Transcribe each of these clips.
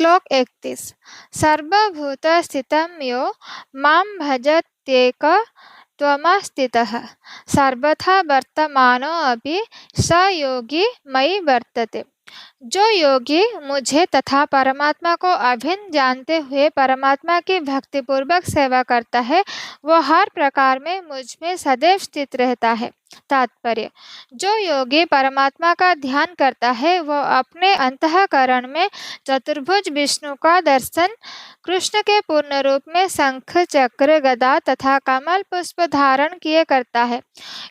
श्लोक 31। सर्वभूतस्थितं यो मां भजत्येक त्वमस्थितः सर्वथा वर्तमानोऽपि स योगी मयि वर्तते। जो योगी मुझे तथा परमात्मा को अभिन्न जानते हुए परमात्मा की भक्तिपूर्वक सेवा करता है, वह हर प्रकार में मुझ में सदैव स्थित रहता है। तात्पर्य: जो योगी परमात्मा का ध्यान करता है, वह अपने अंतःकरण में चतुर्भुज विष्णु का दर्शन कृष्ण के पूर्ण रूप में शंख, चक्र, गदा तथा कमल पुष्प धारण किए करता है।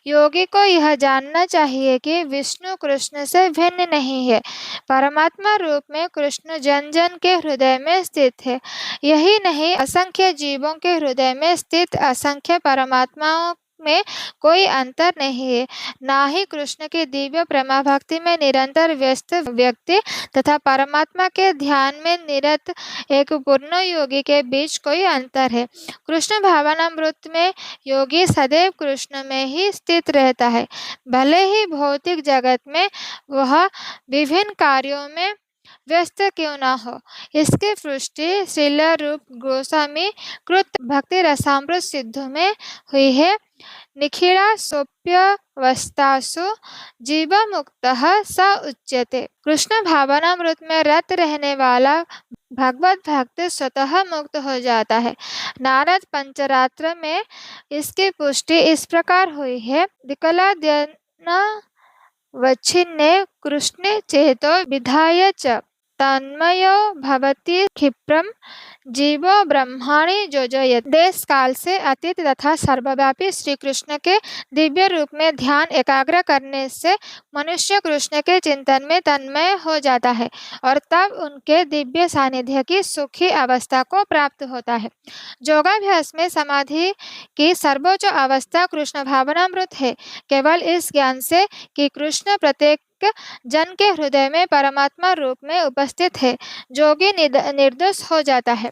योगी को यह जानना चाहिए कि विष्णु कृष्ण से भिन्न नहीं है। परमात्मा रूप में कृष्ण जन जन के हृदय में स्थित है। यही नहीं, असंख्य जीवों के हृदय में स्थित असंख्य परमात्माओं में कोई अंतर नहीं है। ना ही कृष्ण की दिव्य प्रेमा भक्ति में निरंतर व्यस्त व्यक्ति तथा परमात्मा के ध्यान में निरत एक पूर्ण योगी के बीच कोई अंतर है। कृष्ण भावनामृत में योगी सदैव कृष्ण में ही स्थित रहता है, भले ही भौतिक जगत में वह विभिन्न कार्यों में व्यस्त क्यों न हो। इसकी पुष्टि श्रील रूप गोस्वामी कृत भक्ति रसामृत सिद्धों में हुई है। निखिला सोप्यवस्थासु जीव मुक्तः स उच्यते। कृष्ण भावनामृत में रत रहने वाला भगवत भक्त स्वतः मुक्त हो जाता है। नारद पंचरात्र में इसकी पुष्टि इस प्रकार हुई है। विकलाद्यनावच्छिन्ने कृष्णे चेतो विधाय च तन्मयो भवति क्षिप्रम जीवो ब्रह्माणि योजयते। देश काल से अतीत तथा सर्वव्यापी श्री कृष्ण के दिव्य रूप में ध्यान एकाग्र करने से मनुष्य कृष्ण के चिंतन में तन्मय हो जाता है और तब उनके दिव्य सानिध्य की सुखी अवस्था को प्राप्त होता है। योगाभ्यास में समाधि की सर्वोच्च अवस्था कृष्ण भावनामृत है। केवल इस ज्ञान से कि कृष्ण प्रत्येक जन के हृदय में परमात्मा रूप में उपस्थित है, योगी निर्दोष हो जाता है।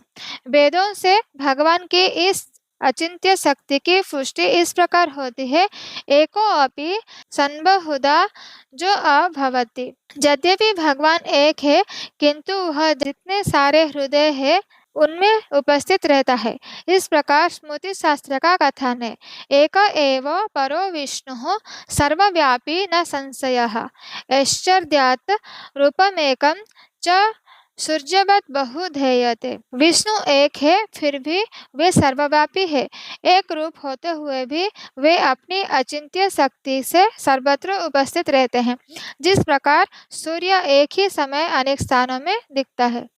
वेदों से भगवान की इस अचिंत्य शक्ति की पुष्टि इस प्रकार होती है। एको अपि संबहुधा जो अभवति। यद्यपि भगवान एक है, किंतु वह जितने सारे हृदय है उनमें उपस्थित रहता है। इस प्रकार स्मृति शास्त्र का कथन है। एक एव परो विष्णुः सर्वव्यापी न संशयः ऐश्वर्यात् रूपमेकं च सूर्यवत् बहुधेयते। विष्णु एक है, फिर भी वे सर्वव्यापी है। एक रूप होते हुए भी वे अपनी अचिंत्य शक्ति से सर्वत्र उपस्थित रहते हैं। जिस प्रकार सूर्य एक ही समय अनेक स्थानों में दिखता है।